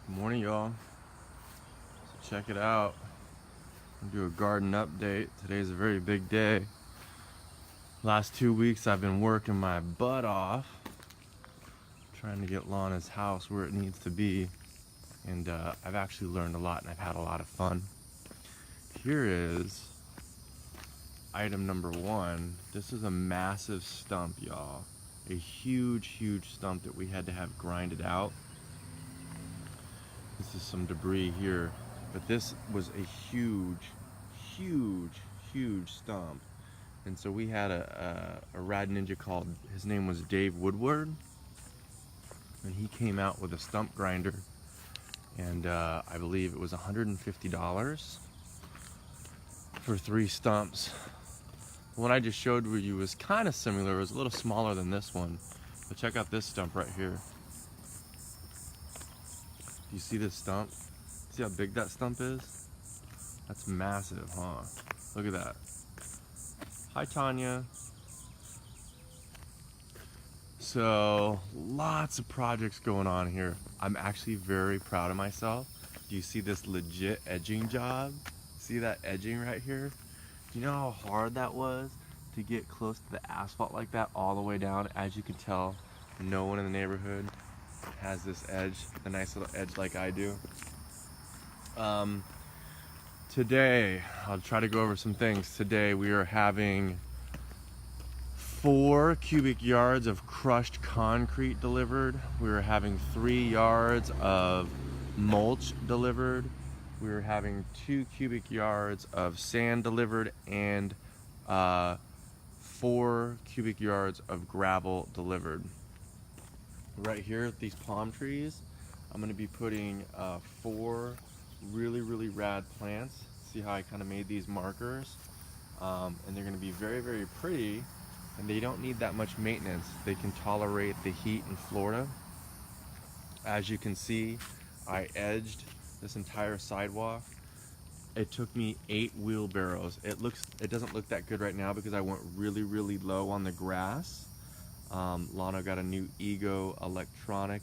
Good morning, y'all. So check it out. I'm gonna do a garden update. Today's a very big day. Last 2 weeks I've been working my butt off trying to get Lana's house where it needs to be, and I've actually learned a lot and I've had a lot of fun. Here is item number one. This is a massive stump, y'all. A huge stump that we had to have grinded out. This is some debris here, but this was a huge stump. And so we had a rad ninja called, his name was Dave Woodward, and he came out with a stump grinder, and I believe it was $150 for 3 stumps. The one I just showed you was kind of similar. It was a little smaller than this one, but check out this stump right here. You see this stump? See how big that stump is? That's massive, huh? Look at that. Hi, Tanya. So, lots of projects going on here. I'm actually very proud of myself. Do you see this legit edging job? See that edging right here? Do you know how hard that was to get close to the asphalt like that all the way down? As you can tell, no one in the neighborhood has this edge, a nice little edge like I do. Today, I'll try to go over some things. Today we are having 4 cubic yards of crushed concrete delivered. We are having 3 yards of mulch delivered. We are having 2 cubic yards of sand delivered and 4 cubic yards of gravel delivered. Right here, these palm trees, I'm going to be putting 4 really rad plants. See how I kind of made these markers? And they're going to be very pretty, and they don't need that much maintenance. They can tolerate the heat in Florida. As you can see, I edged this entire sidewalk. It took me 8 wheelbarrows. It doesn't look that good right now because I went really low on the grass. Lana got a new Ego electronic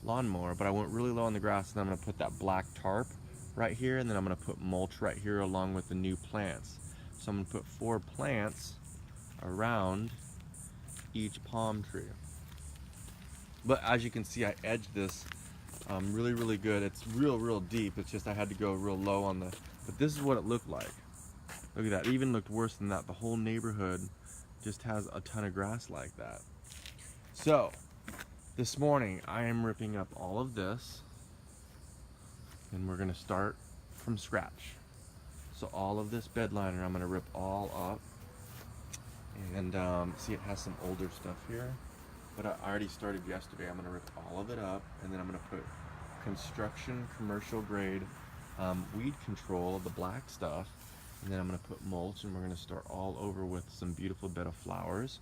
lawnmower, but I went really low on the grass, and I'm going to put that black tarp right here, and then I'm going to put mulch right here along with the new plants. So I'm going to put 4 plants around each palm tree. But as you can see, I edged this really good. It's real deep. It's just I had to go real low on the, but this is what it looked like. Look at that. It even looked worse than that. The whole neighborhood just has a ton of grass like that. So this morning I am ripping up all of this, and we're gonna start from scratch. So all of this bed liner I'm gonna rip all up, and see, it has some older stuff here, but I already started yesterday. I'm gonna rip all of it up, and then I'm gonna put construction commercial grade weed control, the black stuff, and then I'm gonna put mulch, and we're gonna start all over with some beautiful bed of flowers.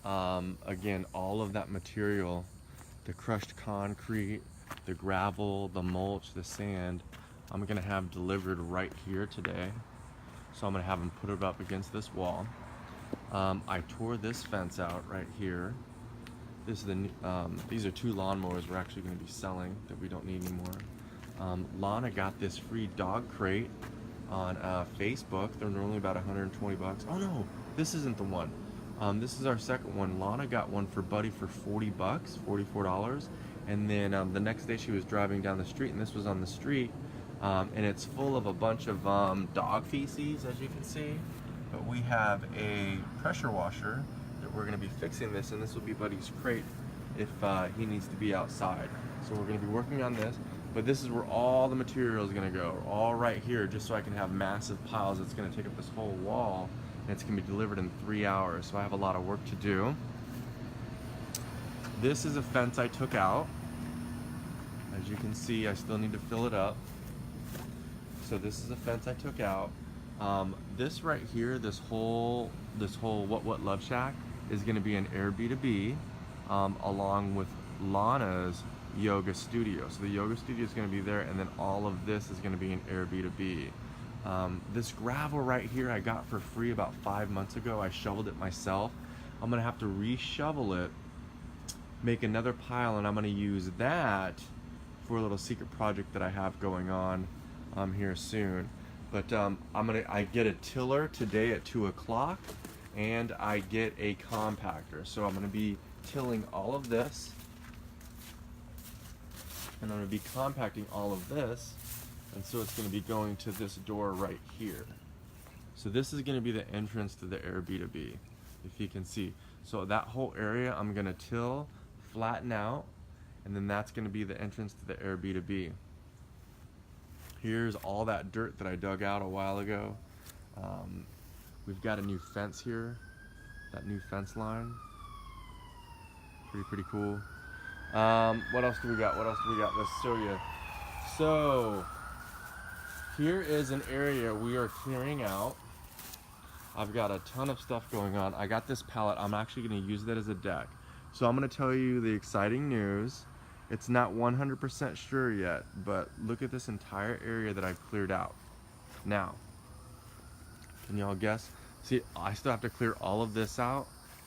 Again, all of that material, the crushed concrete, the gravel, the mulch, the sand, I'm gonna have delivered right here today. So I'm gonna have them put it up against this wall. I tore this fence out right here. This is these are 2 lawnmowers we're actually gonna be selling that we don't need anymore. Lana got this free dog crate on Facebook. They're normally about 120 bucks. Oh no, this isn't the one. This is our second one. Lana got one for Buddy for 40 bucks, $44. And then the next day she was driving down the street, and this was on the street, and it's full of a bunch of dog feces, as you can see. But we have a pressure washer that we're gonna be fixing this, and this will be Buddy's crate if he needs to be outside. So we're gonna be working on this, but this is where all the material is gonna go, all right here, just so I can have massive piles. It's gonna take up this whole wall, and it's gonna be delivered in 3 hours. So I have a lot of work to do. This is a fence I took out. As you can see, I still need to fill it up. So this is a fence I took out. This right here, this whole What Love Shack is gonna be an Airbnb, along with Lana's yoga studio. So the yoga studio is gonna be there, and then all of this is gonna be an Airbnb. This gravel right here I got for free about 5 months ago. I shoveled it myself. I'm gonna have to re-shovel it make another pile, and I'm gonna use that for a little secret project that I have going on here soon. But I get a tiller today at 2 o'clock, and I get a compactor. So I'm gonna be tilling all of this, and I'm gonna be compacting all of this, and so it's gonna be going to this door right here. So this is gonna be the entrance to the Airbnb, if you can see. So that whole area I'm gonna till, flatten out, and then that's gonna be the entrance to the Airbnb. Here's all that dirt that I dug out a while ago. We've got a new fence here, that new fence line. Pretty cool. What else do we got? Let's show you. So here is an area we are clearing out. I've got a ton of stuff going on. I got this pallet. I'm actually going to use that as a deck. So I'm going to tell you the exciting news. It's not 100% sure yet, but look at this entire area that I've cleared out. Now, can y'all guess? See, I still have to clear all of this out,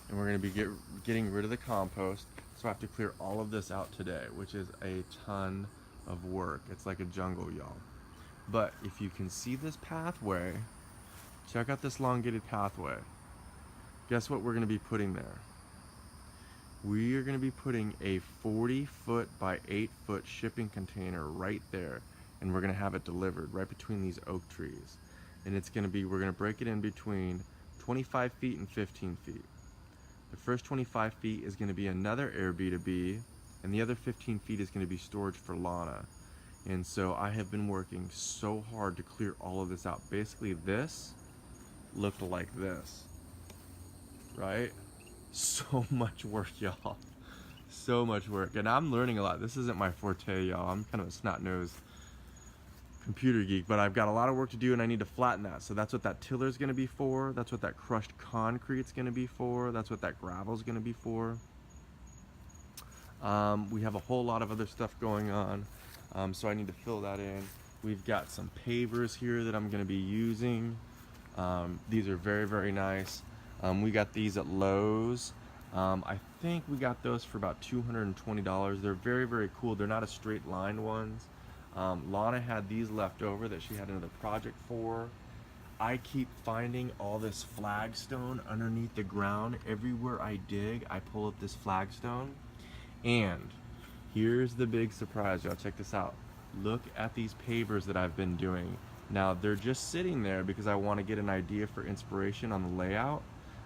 and we're going to be getting rid of the compost. So I have to clear all of this out today, which is a ton of work. It's like a jungle, y'all. But if you can see this pathway, check out this elongated pathway. Guess what we're going to be putting there? We are going to be putting a 40-foot by 8-foot shipping container right there, and we're going to have it delivered right between these oak trees. And it's going to be, we're going to break it in between 25 feet and 15 feet. The first 25 feet is going to be another Airbnb, and the other 15 feet is going to be storage for Lana. And so I have been working so hard to clear all of this out. Basically, this looked like this, right? So much work, y'all. So much work. And I'm learning a lot. This isn't my forte, y'all. I'm kind of a snot-nosed computer geek, but I've got a lot of work to do, and I need to flatten that. So that's what that tiller is going to be for. That's what that crushed concrete's going to be for. That's what that gravel's going to be for. We have a whole lot of other stuff going on, so I need to fill that in. We've got some pavers here that I'm going to be using. These are very nice. We got these at Lowe's. I think we got those for about $220. They're very cool. They're not a straight line ones. Lana had these left over that she had another project for. I keep finding all this flagstone underneath the ground. Everywhere I dig, I pull up this flagstone. And here's the big surprise, y'all. Check this out. Look at these pavers that I've been doing. Now, they're just sitting there because I want to get an idea for inspiration on the layout.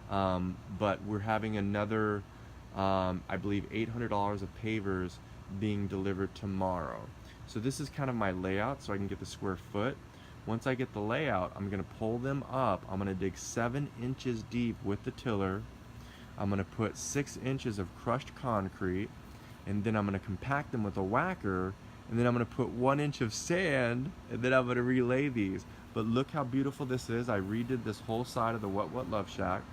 But we're having another, I believe, $800 of pavers being delivered tomorrow. So this is kind of my layout so I can get the square foot. Once I get the layout, I'm going to pull them up. I'm going to dig 7 inches deep with the tiller. I'm going to put 6 inches of crushed concrete, and then I'm going to compact them with a whacker, and then I'm going to put 1 inch of sand, and then I'm going to relay these. But look how beautiful this is. I redid this whole side of the What Love Shack.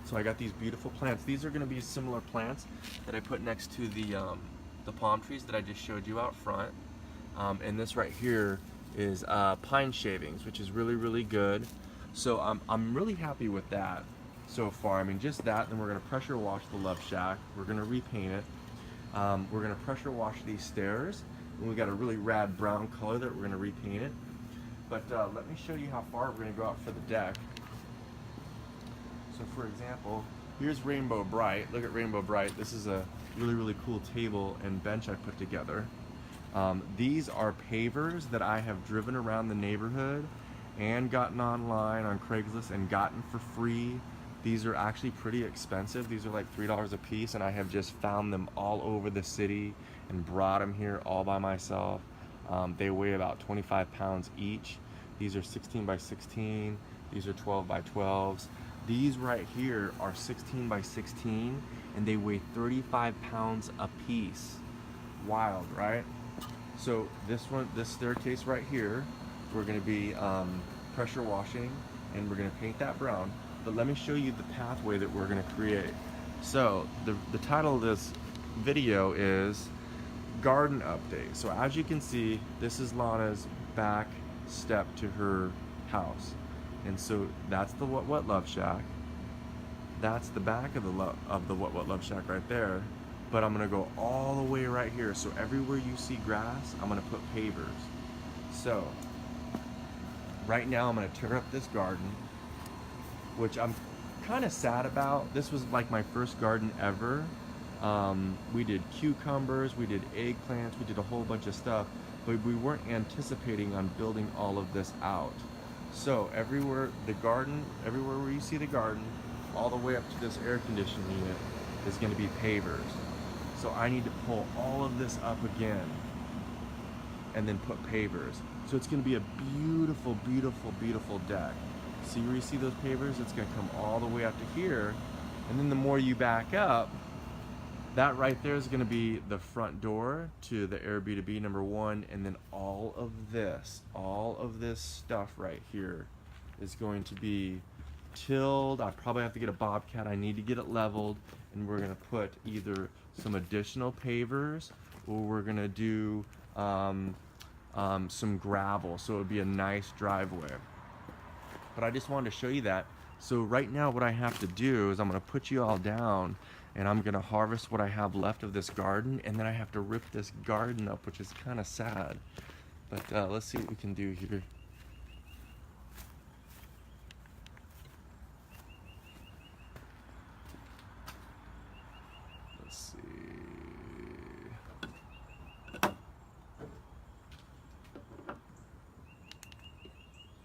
So I got these beautiful plants. These are going to be similar plants that I put next to the palm trees that I just showed you out front. And this right here is pine shavings, which is really good. So I'm really happy with that so far. I mean, just that. Then we're going to pressure wash the Love Shack. We're going to repaint it. We're going to pressure wash these stairs. And we got a really rad brown color that we're going to repaint it. But let me show you how far we're going to go out for the deck. So for example, here's Rainbow Bright. Look at Rainbow Bright. This is a really cool table and bench I put together. These are pavers that I have driven around the neighborhood and gotten online on Craigslist and gotten for free. These are actually pretty expensive. These are like $3 a piece, and I have just found them all over the city and brought them here all by myself. They weigh about 25 pounds each. These are 16 by 16. These are 12 by 12s. These right here are 16 by 16, and they weigh 35 pounds a piece. Wild, right? So this staircase right here, we're going to be pressure washing, and we're going to paint that brown. But let me show you the pathway that we're going to create. So the title of this video is Garden Update. So as you can see, this is Lana's back step to her house. And so that's the What Love Shack. That's the back of the What Love Shack right there. But I'm gonna go all the way right here. So everywhere you see grass, I'm gonna put pavers. So right now I'm gonna tear up this garden, which I'm kind of sad about. This was like my first garden ever. We did cucumbers, we did eggplants, we did a whole bunch of stuff, but we weren't anticipating on building all of this out. So everywhere where you see the garden, all the way up to this air conditioning unit is going to be pavers. So I need to pull all of this up again and then put pavers. So it's going to be a beautiful, beautiful, beautiful deck. See where you see those pavers? It's going to come all the way up to here. And then the more you back up, that right there is going to be the front door to the Airbnb #1, and then all of this stuff right here is going to be tilled. I probably have to get a bobcat. I need to get it leveled, and we're going to put either some additional pavers or we're going to do some gravel, so it would be a nice driveway. But I just wanted to show you that. So right now what I have to do is I'm going to put you all down, and I'm gonna harvest what I have left of this garden, and then I have to rip this garden up, which is kind of sad. But let's see what we can do here. Let's see.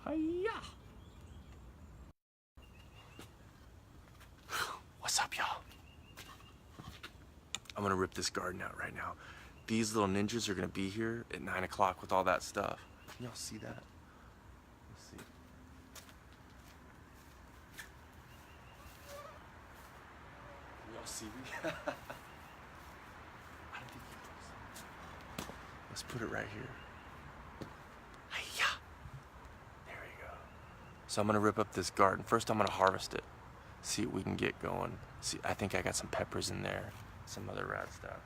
Hiya! What's up, y'all? I'm gonna rip this garden out right now. These little ninjas are gonna be here at 9 o'clock with all that stuff. Can y'all see that? Let's see. Can y'all see me? I don't think you can. Let's put it right here. Hiya! There we go. So I'm gonna rip up this garden. First I'm gonna harvest it. See what we can get going. See, I think I got some peppers in there. Some other rad stuff.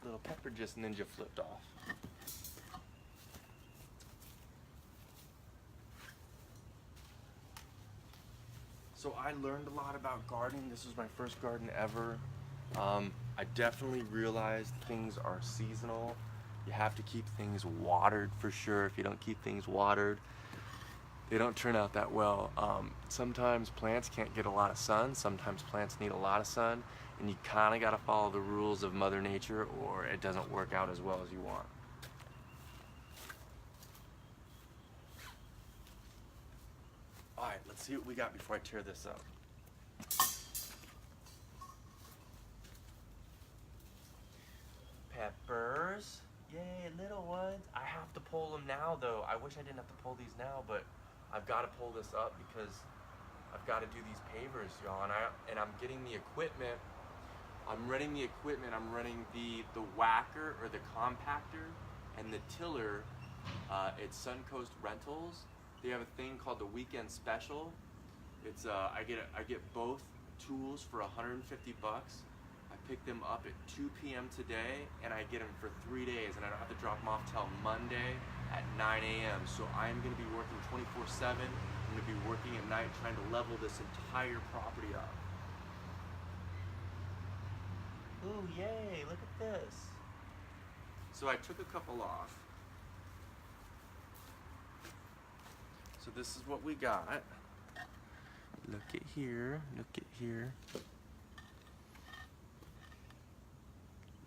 Little pepper just ninja flipped off. So I learned a lot about gardening. This was my first garden ever. I definitely realized things are seasonal. You have to keep things watered for sure. If you don't keep things watered, they don't turn out that well. Sometimes plants can't get a lot of sun. Sometimes plants need a lot of sun. And you kind of got to follow the rules of Mother Nature, or it doesn't work out as well as you want. All right, let's see what we got before I tear this up. Peppers. Yay, little ones. I have to pull them now, though. I wish I didn't have to pull these now, but I've got to pull this up because I've got to do these pavers, y'all. And I'm getting the equipment. I'm renting the equipment. I'm renting the whacker or the compactor and the tiller at Suncoast Rentals. They have a thing called the Weekend Special. It's I get both tools for $150. I pick them up at 2 p.m. today, and I get them for 3 days, and I don't have to drop them off till Monday at 9 a.m. So I'm going to be working 24/7. I'm going to be working at night trying to level this entire property up. Ooh, yay, look at this. So I took a couple off. So this is what we got. Look at here, look at here.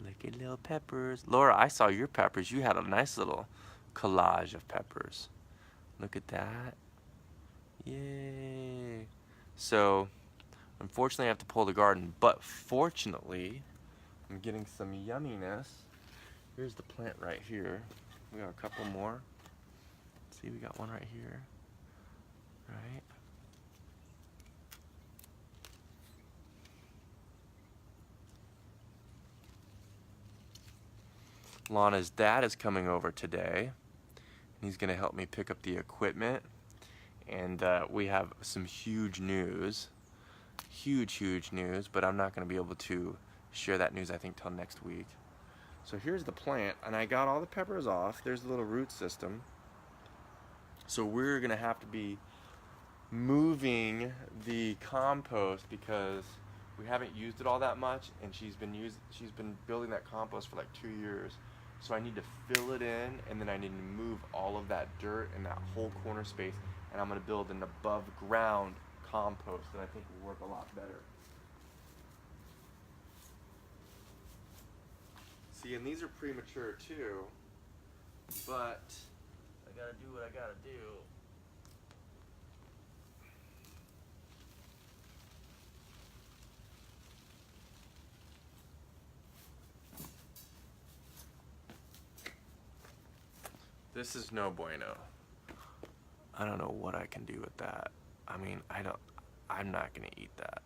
Look at little peppers. Laura, I saw your peppers. You had a nice little collage of peppers. Look at that. Yay. So, unfortunately I have to pull the garden, but fortunately, I'm getting some yumminess. Here's the plant right here. We got a couple more. See, we got one right here. Right? Lana's dad is coming over today, and he's going to help me pick up the equipment. And we have some huge news. huge news, but I'm not going to be able to share that news, I think, till next week. So here's the plant, and I got all the peppers off. There's the little root system. So we're going to have to be moving the compost because we haven't used it all that much, and she's been building that compost for like 2 years. So I need to fill it in, and then I need to move all of that dirt and that whole corner space, and I'm going to build an above ground compost that I think will work a lot better. See, and these are premature too, but I gotta do what I gotta do. This is no bueno. I don't know what I can do with that. I mean, I'm not gonna eat that.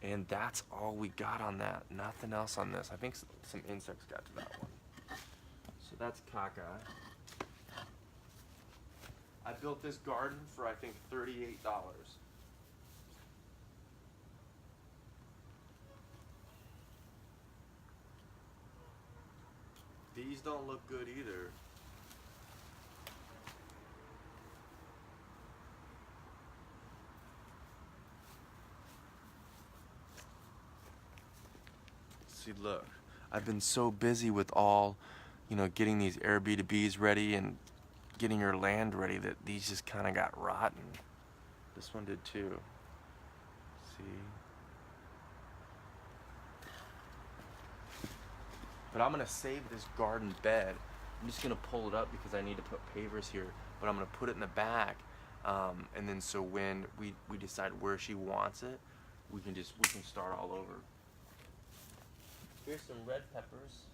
And that's all we got on that. Nothing else on this. I think some insects got to that one. So that's caca. I built this garden for, I think, $38. These don't look good either. See, look, I've been so busy with all, getting these Airbnbs ready and getting your land ready that these just kind of got rotten. This one did too. See? But I'm gonna save this garden bed. I'm just gonna pull it up because I need to put pavers here, but I'm gonna put it in the back. And then so when we decide where she wants it, we can start all over. Here's some red peppers.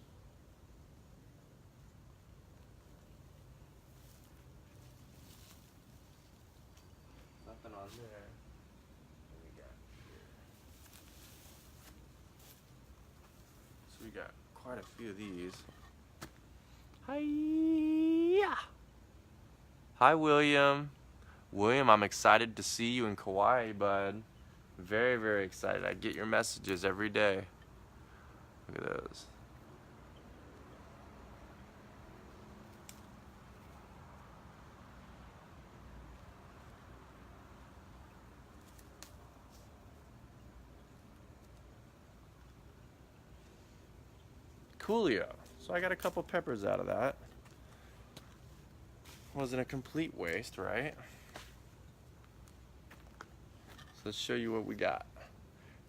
Nothing on there. What we got here? So we got quite a few of these. Hi-ya! Hi, William. William, I'm excited to see you in Kauai, bud. Very excited. I get your messages every day. Look at those. Coolio. So I got a couple peppers out of that. Wasn't a complete waste, right? So let's show you what we got.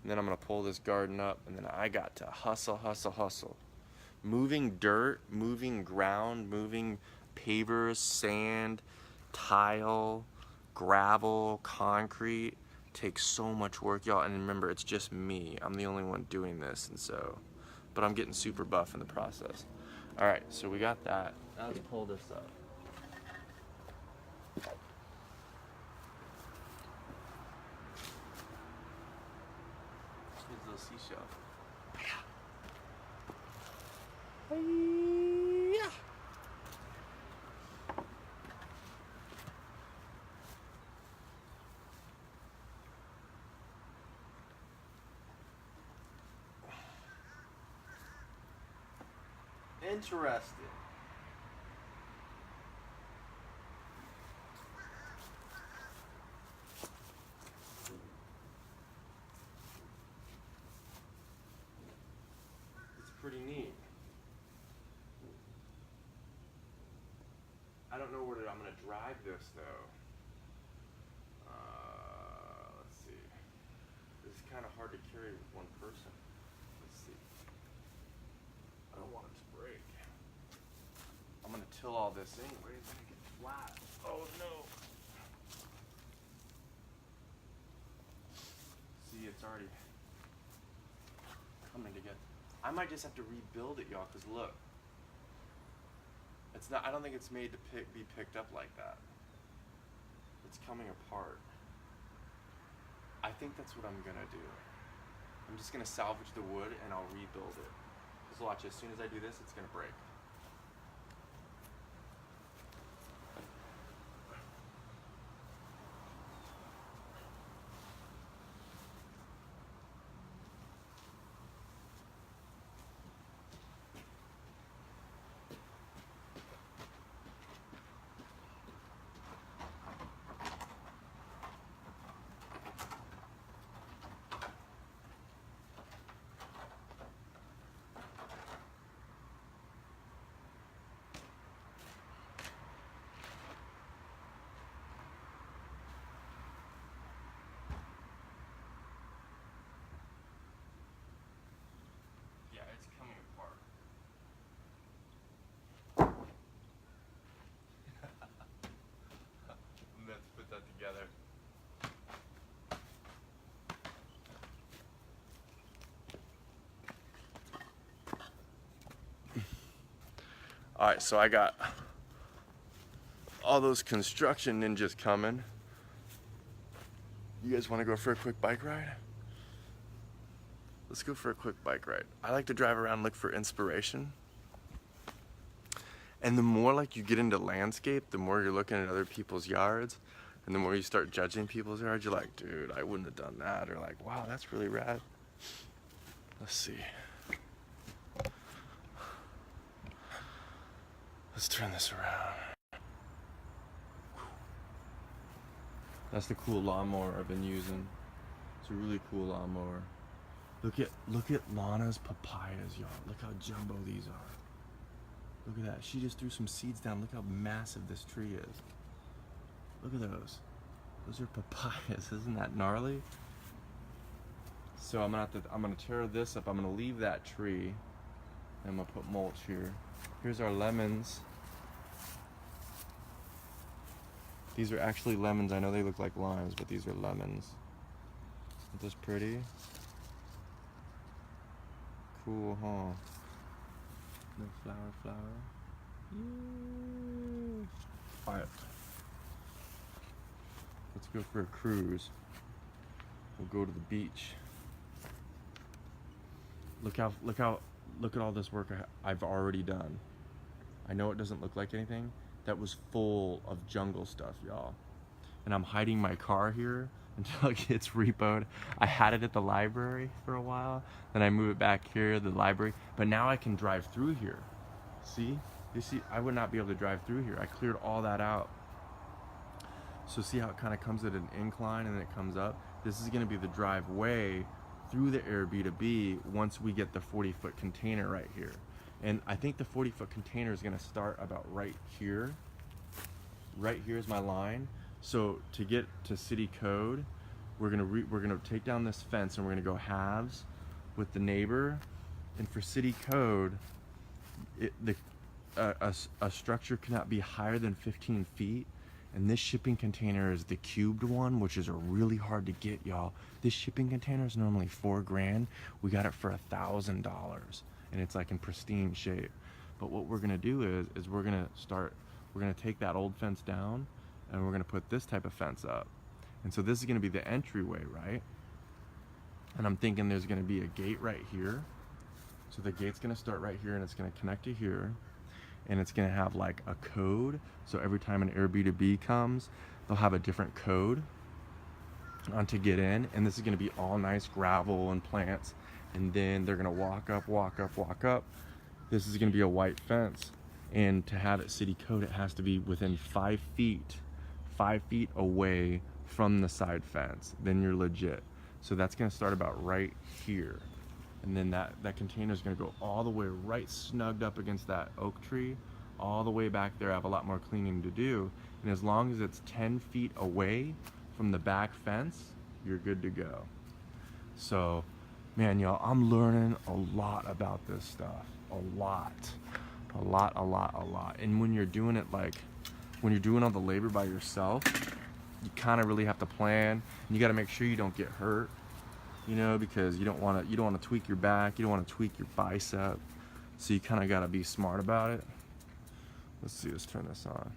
And then I'm gonna pull this garden up, and then I got to hustle. Moving dirt, moving ground, moving pavers, sand, tile, gravel, concrete takes so much work, y'all. And remember, it's just me. I'm the only one doing this, and so, but I'm getting super buff in the process. All right, so we got that. Now let's pull this up. Seashell. Yeah. Interesting. Pretty neat. I don't know where I'm going to drive this though. Let's see. This is kind of hard to carry with one person. Let's see. I don't want it to break. I'm going to till all this anyway. It's going to get flat. Oh no. See, it's already coming together. I might just have to rebuild it, y'all, because look. It's not, I don't think it's made to be picked up like that. It's coming apart. I think that's what I'm gonna do. I'm just gonna salvage the wood and I'll rebuild it. Because watch, as soon as I do this, it's gonna break. All right, so I got all those construction ninjas coming. You guys want to go for a quick bike ride? Let's go for a quick bike ride. I like to drive around and look for inspiration. And the more like you get into landscape, the more you're looking at other people's yards, and the more you start judging people's yards, you're like, dude, I wouldn't have done that. Or like, wow, that's really rad. Let's see. Let's turn this around. That's the cool lawnmower I've been using. It's a really cool lawnmower. Look at Lana's papayas, y'all. Look how jumbo these are. Look at that. She just threw some seeds down. Look how massive this tree is. Look at those. Those are papayas. Isn't that gnarly? So I'm gonna tear this up. I'm gonna leave that tree. And I'm gonna put mulch here. Here's our lemons. These are actually lemons. I know they look like limes, but these are lemons. Isn't this pretty? Cool, huh? No flower. Yeah. Alright. Let's go for a cruise. We'll go to the beach. Look at all this work I've already done. I know it doesn't look like anything. That was full of jungle stuff, y'all. And I'm hiding my car here until it gets repoed. I had it at the library for a while, then I moved it back here, the library, but now I can drive through here. See? You see, I would not be able to drive through here. I cleared all that out. So see how it kind of comes at an incline and then it comes up? This is gonna be the driveway through the Airbnb once we get the 40-foot container right here. And I think the 40-foot container is gonna start about right here. Right here is my line. So to get to city code, we're gonna take down this fence and we're gonna go halves with the neighbor. And for city code, a structure cannot be higher than 15 feet. And this shipping container is the cubed one, which is really hard to get, y'all. This shipping container is normally $4 grand. We got it for $1,000, and it's like in pristine shape. But what we're gonna do is we're gonna take that old fence down, and we're gonna put this type of fence up. And so this is gonna be the entryway, right? And I'm thinking there's gonna be a gate right here. So the gate's gonna start right here, and it's gonna connect to here. And it's gonna have like a code. So every time an Airbnb comes, they'll have a different code to get in. And this is gonna be all nice gravel and plants. And then they're gonna walk up. This is gonna be a white fence. And to have it city code, it has to be within 5 feet away from the side fence. Then you're legit. So that's gonna start about right here. And then that container is gonna go all the way right snugged up against that oak tree, all the way back there. I have a lot more cleaning to do. And as long as it's 10 feet away from the back fence, you're good to go. So, man, y'all, I'm learning a lot about this stuff. A lot. And when you're doing it, like, when you're doing all the labor by yourself, you kind of really have to plan. And you got to make sure you don't get hurt. You know, because you don't want to tweak your back, you don't want to tweak your bicep, so you kind of got to be smart about it. Let's see, let's turn this on.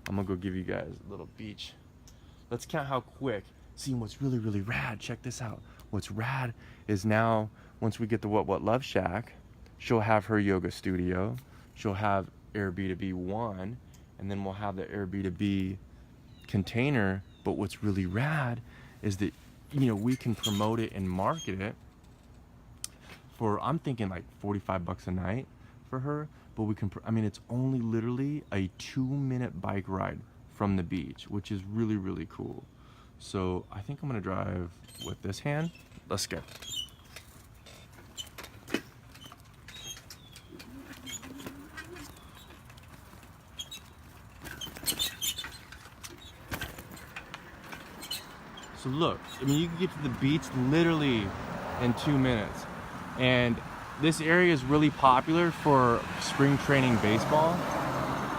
I'm gonna go give you guys a little beach. Let's count how quick. See, what's really rad, check this out. What's rad is now, once we get the What Love Shack, she'll have her yoga studio, she'll have Airbnb 1, and then we'll have the Airbnb container. But what's really rad is that, you know, we can promote it and market it for, I'm thinking like $45 a night for her, but we can, I mean, it's only literally a 2-minute bike ride from the beach, which is really cool. So I think I'm gonna drive with this hand. Let's go. So look, I mean, you can get to the beach literally in 2 minutes. And this area is really popular for spring training baseball.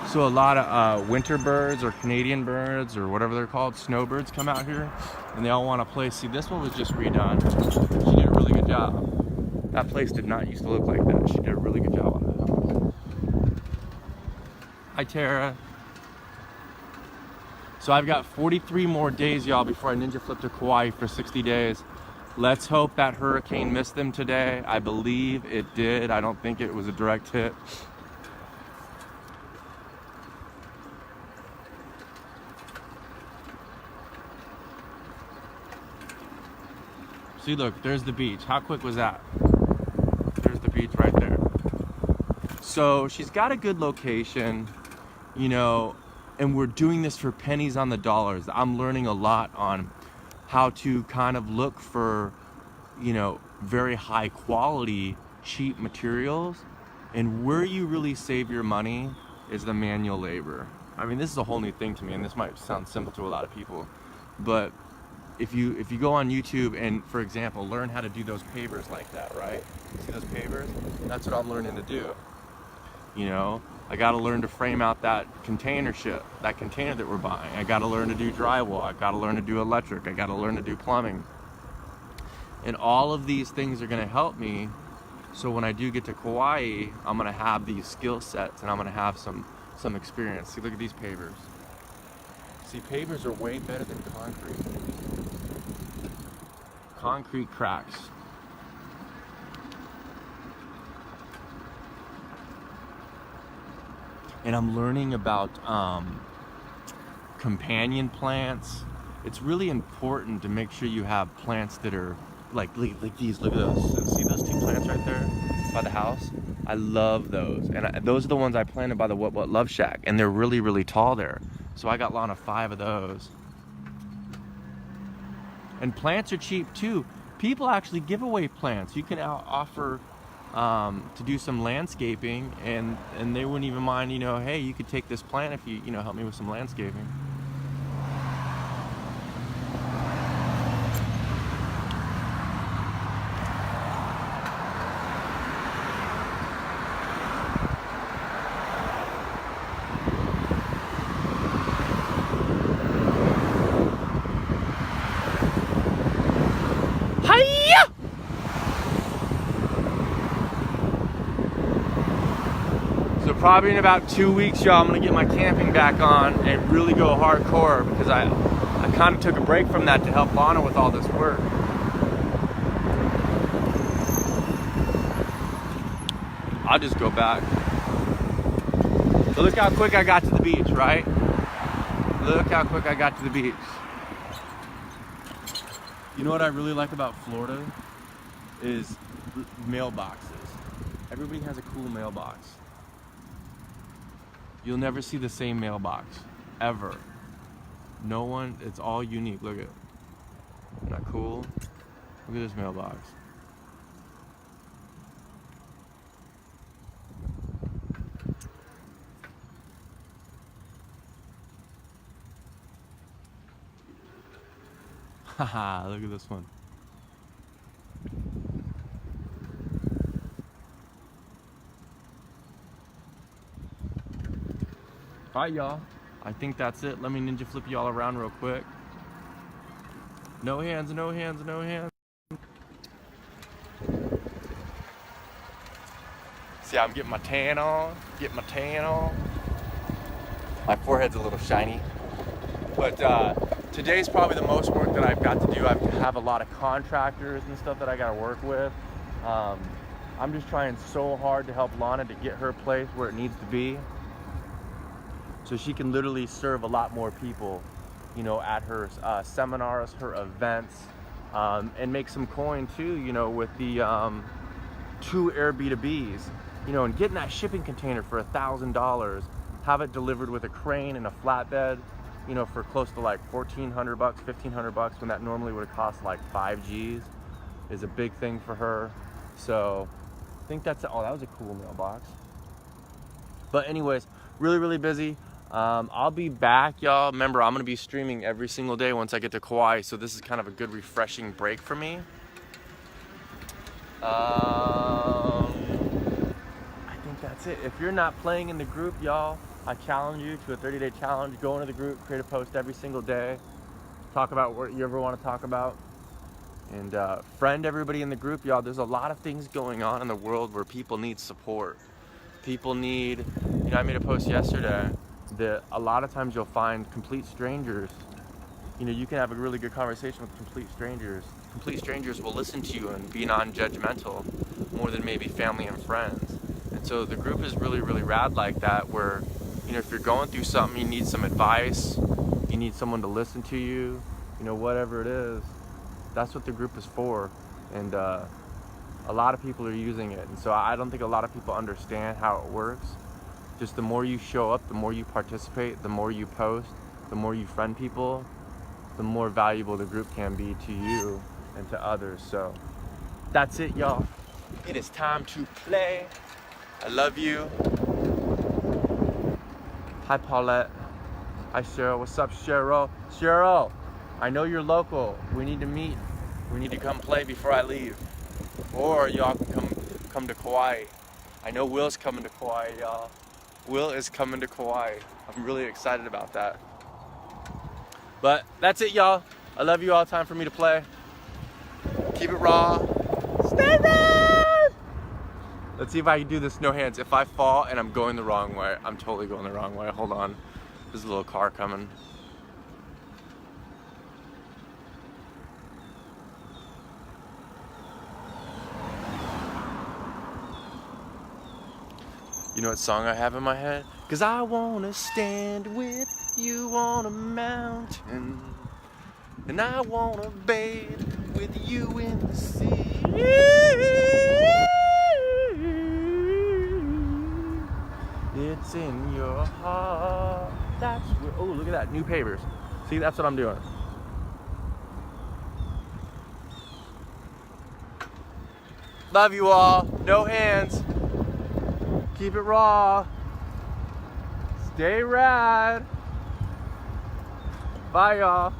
So a lot of winter birds or Canadian birds or whatever they're called, snowbirds, come out here and they all want to play. See, this one was just redone. She did a really good job. That place did not used to look like that. She did a really good job on that. Hi, Tara. So I've got 43 more days, y'all, before I ninja flip to Kauai for 60 days. Let's hope that hurricane missed them today. I believe it did. I don't think it was a direct hit. See, look, there's the beach. How quick was that? There's the beach right there. So she's got a good location, you know, and we're doing this for pennies on the dollars. I'm learning a lot on how to kind of look for, you know, very high quality, cheap materials. And where you really save your money is the manual labor. I mean, this is a whole new thing to me, and this might sound simple to a lot of people, but if you go on YouTube and, for example, learn how to do those pavers like that, right? See those pavers? That's what I'm learning to do. You know, I got to learn to frame out that container that we're buying. I got to learn to do drywall. I got to learn to do electric. I got to learn to do plumbing. And all of these things are going to help me. So when I do get to Kauai, I'm going to have these skill sets and I'm going to have some experience. See, look at these pavers. See, pavers are way better than concrete. Concrete cracks. And I'm learning about companion plants. It's really important to make sure you have plants that are like these. Look at those. See those two plants right there by the house? I love those. And those are the ones I planted by the What Love Shack. And they're really, really tall there. So I got of 5 of those. And plants are cheap too. People actually give away plants. You can offer to do some landscaping, and they wouldn't even mind, you know, hey, you could take this plant if you know, help me with some landscaping. So probably in about 2 weeks, y'all, I'm gonna get my camping back on and really go hardcore, because I kind of took a break from that to help Lana with all this work. I'll just go back. So look how quick I got to the beach, right? Look how quick I got to the beach. You know what I really like about Florida is mailboxes. Everybody has a cool mailbox. You'll never see the same mailbox, ever. No one, it's all unique. Look at it. Isn't that cool? Look at this mailbox. Haha, look at this one. All right, y'all. I think that's it. Let me ninja flip y'all around real quick. No hands, no hands, no hands. See, I'm getting my tan on. My forehead's a little shiny. But today's probably the most work that I've got to do. I have a lot of contractors and stuff that I got to work with. I'm just trying so hard to help Lana to get her place where it needs to be, so she can literally serve a lot more people, you know, at her seminars, her events, and make some coin too, you know, with the 2 Airbnbs, you know, and getting that shipping container for $1,000, have it delivered with a crane and a flatbed, you know, for close to like $1,400, $1,500, when that normally would have cost like 5 G's, is a big thing for her. So I think that's, oh, that was a cool mailbox. But anyways, really, really busy. I'll be back, y'all. Remember, I'm gonna be streaming every single day once I get to Kauai, so this is kind of a good refreshing break for me. I think that's it. If you're not playing in the group, y'all, I challenge you to a 30-day challenge. Go into the group, create a post every single day, talk about what you ever want to talk about, and friend everybody in the group, y'all. There's a lot of things going on in the world where people need support. People need, I made a post yesterday that a lot of times you'll find complete strangers. You can have a really good conversation with complete strangers. Complete strangers will listen to you and be non-judgmental more than maybe family and friends. And so the group is really, really rad like that, where, if you're going through something, you need some advice, you need someone to listen to you, whatever it is, that's what the group is for. And a lot of people are using it. And so I don't think a lot of people understand how it works. Just the more you show up, the more you participate, the more you post, the more you friend people, the more valuable the group can be to you and to others. So that's it, y'all. It is time to play. I love you. Hi, Paulette. Hi, Cheryl. What's up, Cheryl? Cheryl, I know you're local. We need to meet. We need to come play before I leave. Or y'all can come to Kauai. I know Will's coming to Kauai, y'all. Will is coming to Kauai. I'm really excited about that. But that's it, y'all. I love you all. Time for me to play. Keep it raw. Stay raw! Let's see if I can do this no hands. If I fall and I'm going the wrong way, I'm totally going the wrong way. Hold on. There's a little car coming. You know what song I have in my head? 'Cause I wanna stand with you on a mountain, and I wanna bathe with you in the sea. It's in your heart. That's where, oh, look at that, new pavers. See, that's what I'm doing. Love you all. No hands. Keep it raw. Stay rad. Bye, y'all.